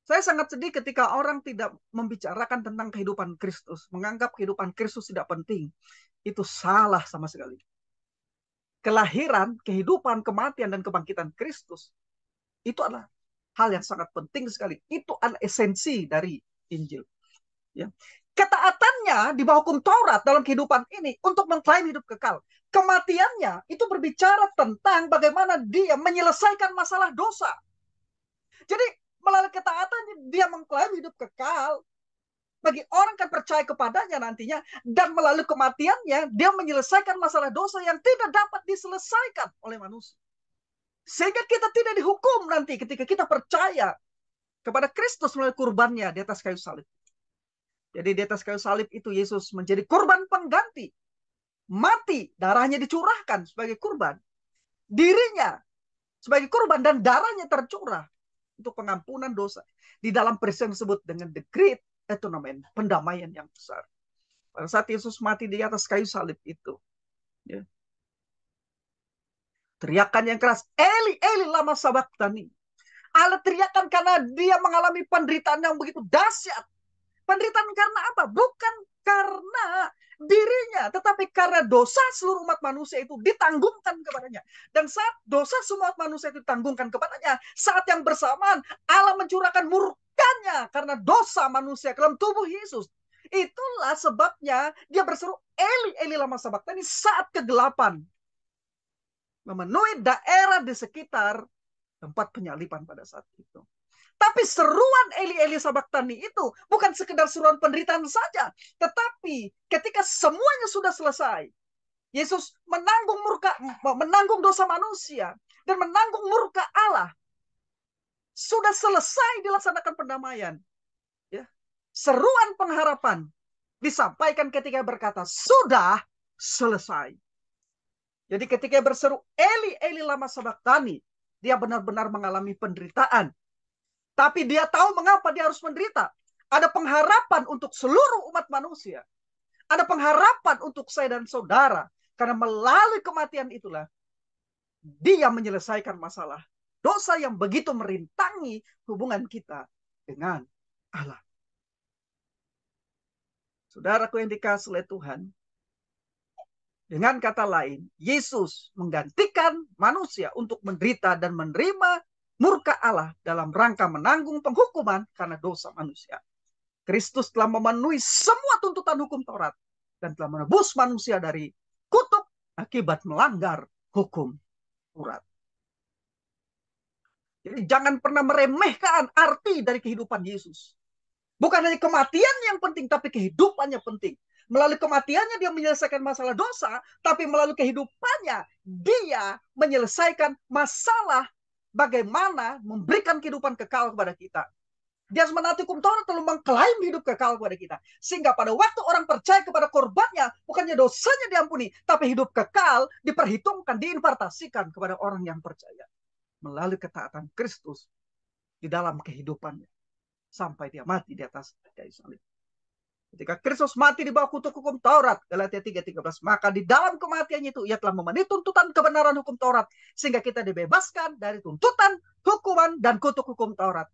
Saya sangat sedih ketika orang tidak membicarakan tentang kehidupan Kristus, menganggap kehidupan Kristus tidak penting. Itu salah sama sekali. Kelahiran, kehidupan, kematian, dan kebangkitan Kristus itu adalah hal yang sangat penting sekali. Itu adalah esensi dari Injil. Ya. Ketaatannya di bawah hukum Taurat dalam kehidupan ini untuk mengklaim hidup kekal. Kematiannya itu berbicara tentang bagaimana dia menyelesaikan masalah dosa. Jadi melalui ketaatan dia mengklaim hidup kekal bagi orang yang percaya kepadanya nantinya, dan melalui kematiannya dia menyelesaikan masalah dosa yang tidak dapat diselesaikan oleh manusia. Sehingga kita tidak dihukum nanti ketika kita percaya kepada Kristus melalui kurbannya di atas kayu salib. Jadi di atas kayu salib itu Yesus menjadi kurban pengganti. Mati, darahnya dicurahkan sebagai kurban. Dirinya sebagai kurban dan darahnya tercurah untuk pengampunan dosa. Di dalam peristiwa yang disebut dengan the great atonement, pendamaian yang besar. Pada saat Yesus mati di atas kayu salib itu, ya, teriakan yang keras, Eli, Eli, lama sabachthani. Allah teriakan karena dia mengalami penderitaan yang begitu dahsyat. Penderitaan karena apa? Bukan karena dirinya, tetapi karena dosa seluruh umat manusia itu ditanggungkan kepadanya. Dan saat dosa semua umat manusia itu ditanggungkan kepadanya, saat yang bersamaan Allah mencurahkan murkanya karena dosa manusia ke dalam tubuh Yesus. Itulah sebabnya dia berseru, Eli, Eli lama sabachthani, saat kegelapan memenuhi daerah di sekitar tempat penyaliban pada saat itu. Tapi seruan Eli, Eli sabachthani itu bukan sekedar seruan penderitaan saja, tetapi ketika semuanya sudah selesai, Yesus menanggung dosa manusia dan menanggung murka Allah. Sudah selesai dilaksanakan pendamaian. Ya. Seruan pengharapan disampaikan ketika berkata, sudah selesai. Jadi ketika berseru, Eli, Eli lama sabachthani, dia benar-benar mengalami penderitaan. Tapi dia tahu mengapa dia harus menderita. Ada pengharapan untuk seluruh umat manusia. Ada pengharapan untuk saya dan saudara. Karena melalui kematian itulah, dia menyelesaikan masalah dosa yang begitu merintangi hubungan kita dengan Allah. Saudaraku yang dikasihi oleh Tuhan, dengan kata lain, Yesus menggantikan manusia untuk menderita dan menerima murka Allah dalam rangka menanggung penghukuman karena dosa manusia. Kristus telah memenuhi semua tuntutan hukum Taurat dan telah menebus manusia dari kutuk akibat melanggar hukum Taurat. Jadi jangan pernah meremehkan arti dari kehidupan Yesus. Bukan hanya kematian yang penting, tapi kehidupannya penting. Melalui kematiannya dia menyelesaikan masalah dosa, tapi melalui kehidupannya dia menyelesaikan masalah bagaimana memberikan kehidupan kekal kepada kita. Dia menaati hukum Taurat lalu mengklaim hidup kekal kepada kita. Sehingga pada waktu orang percaya kepada korbannya, bukannya dosanya diampuni, tapi hidup kekal diperhitungkan, diimpartasikan kepada orang yang percaya. Melalui ketaatan Kristus di dalam kehidupannya. Sampai dia mati di atas kayu salib. Ketika Kristus mati di bawah kutuk hukum Taurat, Galatia 3:13, maka di dalam kematiannya itu ia telah memenuhi tuntutan kebenaran hukum Taurat, sehingga kita dibebaskan dari tuntutan, hukuman, dan kutuk hukum Taurat.